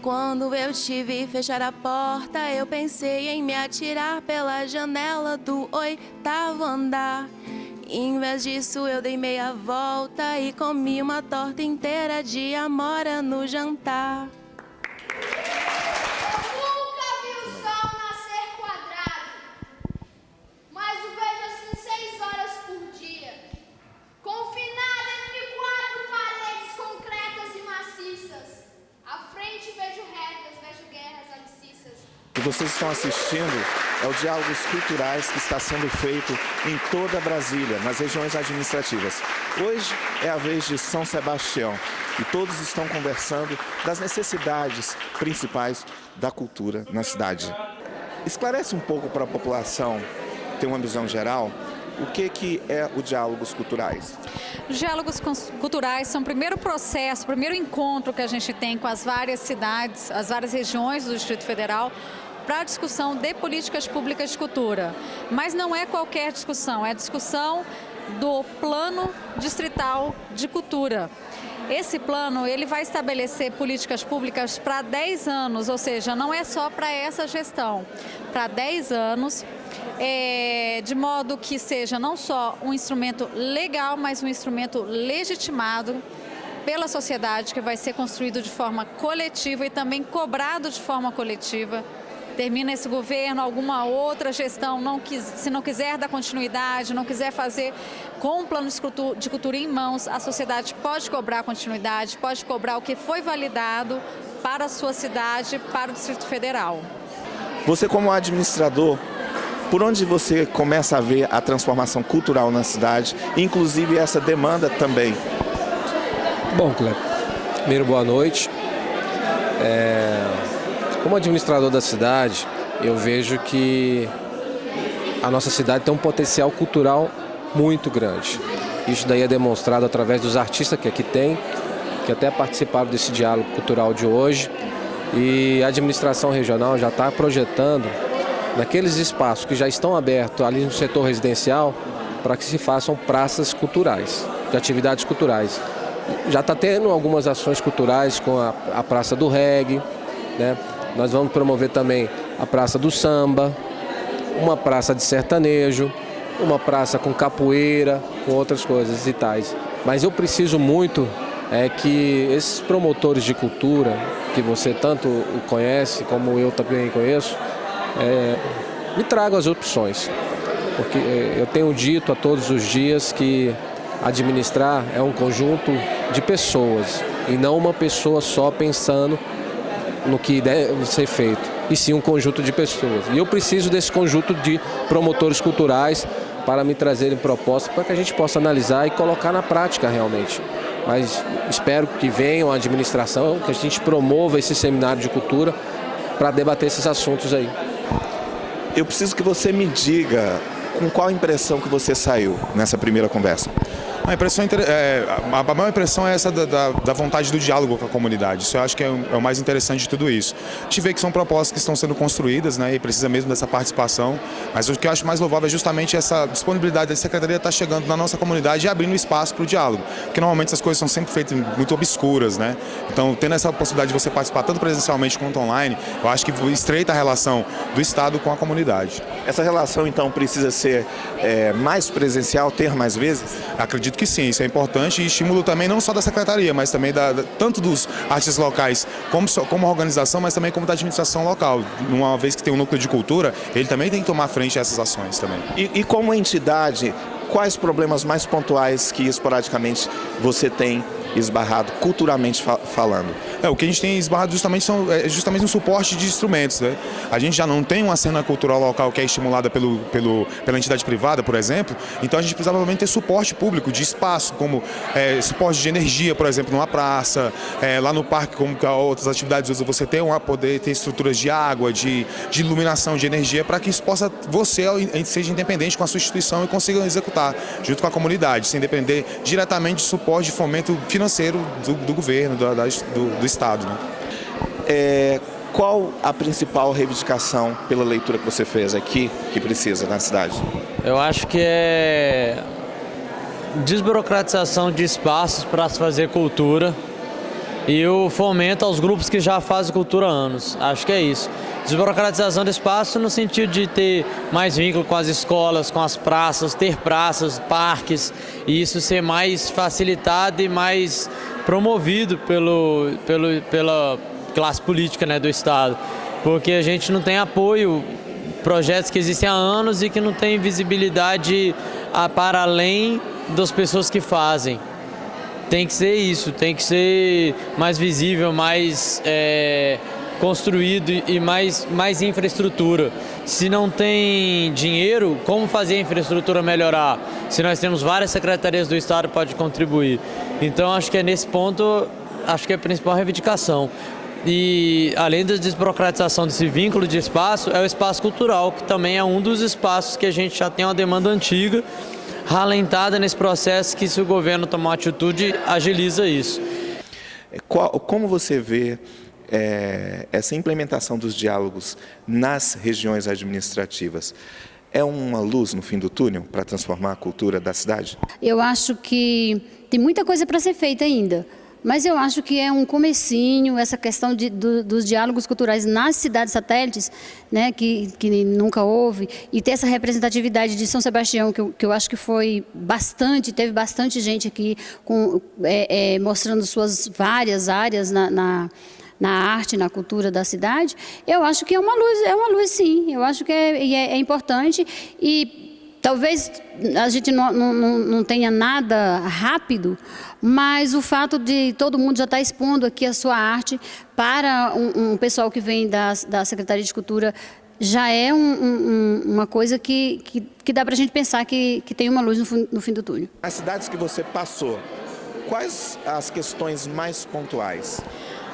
Quando eu te vi fechar a porta, eu pensei em me atirar pela janela do 8º andar. Em vez disso, eu dei meia volta e comi uma torta inteira de amora no jantar. Nunca vi o sol nascer quadrado, mas o vejo assim 6 horas por dia, confinado entre 4 paredes concretas e maciças. À frente vejo retas, vejo guerras abscissas. O que vocês estão assistindo é o Diálogos Culturais que está sendo feito em toda Brasília, nas regiões administrativas. Hoje é a vez de São Sebastião e todos estão conversando das necessidades principais da cultura na cidade. Esclarece um pouco para a população ter uma visão geral o que é o Diálogos Culturais. Os diálogos culturais são o primeiro processo, o primeiro encontro que a gente tem com as várias cidades, as várias regiões do Distrito Federal para a discussão de políticas públicas de cultura. Mas não é qualquer discussão, é a discussão do Plano Distrital de Cultura. Esse plano ele vai estabelecer políticas públicas para 10 anos, ou seja, não é só para essa gestão, para 10 anos, de modo que seja não só um instrumento legal, mas um instrumento legitimado pela sociedade, que vai ser construído de forma coletiva e também cobrado de forma coletiva. Termina esse governo, alguma outra gestão, se não quiser dar continuidade, não quiser fazer com o plano de cultura em mãos, a sociedade pode cobrar continuidade, pode cobrar o que foi validado para a sua cidade, para o Distrito Federal. Você, como administrador, por onde você começa a ver a transformação cultural na cidade, inclusive essa demanda também? Bom, Cleber, primeiro boa noite. Como administrador da cidade, eu vejo que a nossa cidade tem um potencial cultural muito grande. Isso daí é demonstrado através dos artistas que aqui tem, que até participaram desse diálogo cultural de hoje. E a administração regional já está projetando naqueles espaços que já estão abertos ali no setor residencial para que se façam praças culturais, de atividades culturais. Já está tendo algumas ações culturais com a Praça do Reggae, né? Nós vamos promover também a Praça do Samba, uma praça de sertanejo, uma praça com capoeira, com outras coisas e tais. Mas eu preciso muito que esses promotores de cultura, que você tanto conhece, como eu também conheço, me tragam as opções. Porque eu tenho dito a todos os dias que administrar é um conjunto de pessoas e não uma pessoa só pensando no que deve ser feito, e sim um conjunto de pessoas. E eu preciso desse conjunto de promotores culturais para me trazerem propostas para que a gente possa analisar e colocar na prática realmente. Mas espero que venham a administração, que a gente promova esse seminário de cultura para debater esses assuntos aí. Eu preciso que você me diga com qual impressão que você saiu nessa primeira conversa. A maior impressão é essa da vontade do diálogo com a comunidade. Isso eu acho que é o mais interessante de tudo isso. A gente vê que são propostas que estão sendo construídas, né, e precisa mesmo dessa participação, mas o que eu acho mais louvável é justamente essa disponibilidade da Secretaria estar chegando na nossa comunidade e abrindo espaço para o diálogo, porque normalmente essas coisas são sempre feitas muito obscuras, né? Então, tendo essa possibilidade de você participar tanto presencialmente quanto online, eu acho que estreita a relação do Estado com a comunidade. Essa relação, então, precisa ser mais presencial, ter mais vezes? Acredito que sim, isso é importante e estímulo também não só da Secretaria, mas também tanto dos artistas locais como organização, mas também como da administração local. Uma vez que tem um núcleo de cultura, ele também tem que tomar frente a essas ações também. E como entidade, quais problemas mais pontuais que esporadicamente você tem esbarrado, culturalmente falando? O que a gente tem esbarrado justamente no suporte de instrumentos, né? A gente já não tem uma cena cultural local que é estimulada pela entidade privada, por exemplo, então a gente precisa provavelmente ter suporte público de espaço, como suporte de energia, por exemplo, numa praça, lá no parque, como outras atividades, você poder ter estruturas de água, de iluminação, de energia, para que isso possa, você seja independente com a sua instituição e consiga executar junto com a comunidade, sem depender diretamente de suporte de fomento financeiro do governo, do Estado, né? Qual a principal reivindicação pela leitura que você fez aqui que precisa na cidade? Eu acho que é desburocratização de espaços para se fazer cultura, e o fomento aos grupos que já fazem cultura há anos. Acho que é isso. Desburocratização do espaço no sentido de ter mais vínculo com as escolas, com as praças, ter praças, parques, e isso ser mais facilitado e mais promovido pela classe política, né, do Estado. Porque a gente não tem apoio, projetos que existem há anos e que não tem visibilidade para além das pessoas que fazem. Tem que ser isso, tem que ser mais visível, mais construído e mais infraestrutura. Se não tem dinheiro, como fazer a infraestrutura melhorar? Se nós temos várias secretarias do Estado, pode contribuir. Então, acho que é nesse ponto, acho que é a principal reivindicação. E, além da desburocratização desse vínculo de espaço, é o espaço cultural, que também é um dos espaços que a gente já tem uma demanda antiga, ralentada nesse processo, que se o governo tomar uma atitude, agiliza isso. Como você vê essa implementação dos diálogos nas regiões administrativas? É uma luz no fim do túnel para transformar a cultura da cidade? Eu acho que tem muita coisa para ser feita ainda, mas eu acho que é um comecinho, essa questão dos diálogos culturais nas cidades satélites, né, que nunca houve, e ter essa representatividade de São Sebastião, que eu acho que foi bastante, teve bastante gente aqui mostrando suas várias áreas na arte, na cultura da cidade. Eu acho que é uma luz sim, eu acho que é importante, e talvez a gente não tenha nada rápido, mas o fato de todo mundo já estar expondo aqui a sua arte para um pessoal que vem da Secretaria de Cultura já é uma coisa que dá para a gente pensar que tem uma luz no fim do túnel. As cidades que você passou, quais as questões mais pontuais?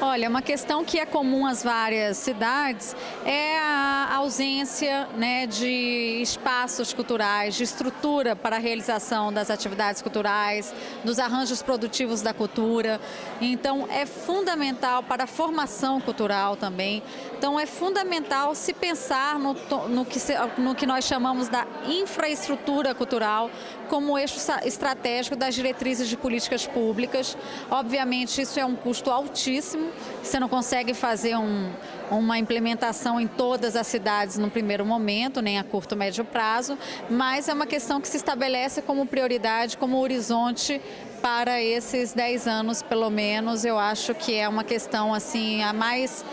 Olha, uma questão que é comum às várias cidades é a ausência, né, de espaços culturais, de estrutura para a realização das atividades culturais, dos arranjos produtivos da cultura. Então, é fundamental para a formação cultural também. Então, é fundamental se pensar no que nós chamamos da infraestrutura cultural como eixo estratégico das diretrizes de políticas públicas. Obviamente, isso é um custo altíssimo. Você não consegue fazer uma implementação em todas as cidades no primeiro momento, nem a curto, médio prazo, mas é uma questão que se estabelece como prioridade, como horizonte para esses 10 anos, pelo menos. Eu acho que é uma questão assim, a mais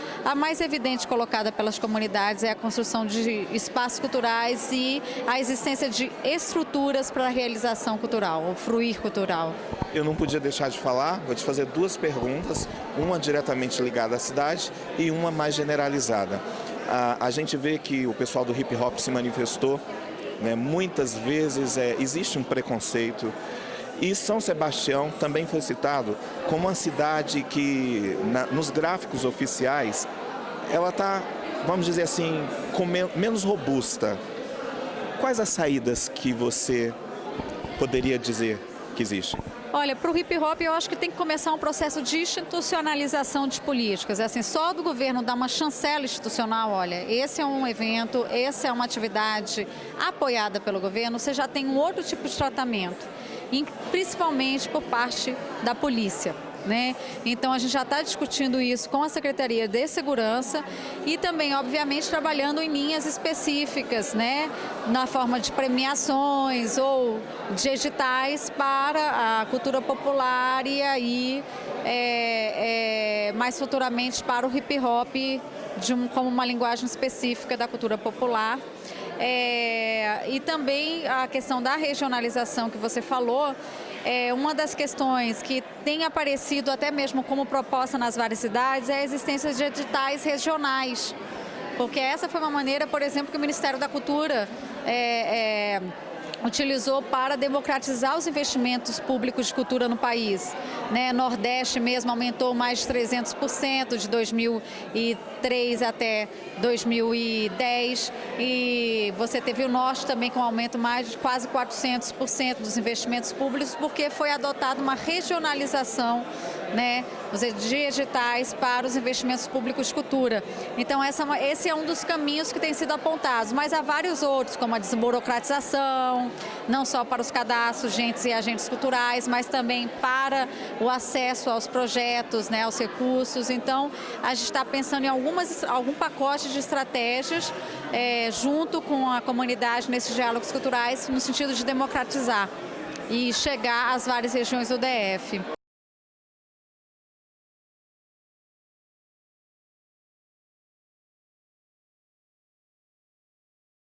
evidente colocada pelas comunidades é a construção de espaços culturais e a existência de estruturas para a realização cultural, o fruir cultural. Eu não podia deixar de falar, vou te fazer duas perguntas, uma diretamente ligada à cidade e uma mais generalizada. A gente vê que o pessoal do hip hop se manifestou, né? Muitas vezes existe um preconceito. E São Sebastião também foi citado como uma cidade que, nos gráficos oficiais, ela está, vamos dizer assim, menos robusta. Quais as saídas que você poderia dizer que existem? Olha, para o hip hop eu acho que tem que começar um processo de institucionalização de políticas. É assim, só do governo dar uma chancela institucional, olha, esse é um evento, essa é uma atividade apoiada pelo governo, você já tem um outro tipo de tratamento, principalmente por parte da polícia, né? Então a gente já está discutindo isso com a Secretaria de Segurança e também, obviamente, trabalhando em linhas específicas, né? Na forma de premiações ou de editais para a cultura popular e aí mais futuramente para o hip hop como uma linguagem específica da cultura popular. E também a questão da regionalização que você falou, uma das questões que tem aparecido até mesmo como proposta nas várias cidades é a existência de editais regionais, porque essa foi uma maneira, por exemplo, que o Ministério da Cultura utilizou para democratizar os investimentos públicos de cultura no país, né? Nordeste mesmo aumentou mais de 300% de 2003 até 2010 e você teve o Norte também com um aumento mais de quase 400% dos investimentos públicos porque foi adotada uma regionalização né, os editais para os investimentos públicos de cultura. Então, esse é um dos caminhos que tem sido apontados, mas há vários outros, como a desburocratização, não só para os cadastros de entes e agentes culturais, mas também para o acesso aos projetos, né, aos recursos. Então, a gente está pensando em algum pacote de estratégias junto com a comunidade nesses diálogos culturais, no sentido de democratizar e chegar às várias regiões do DF.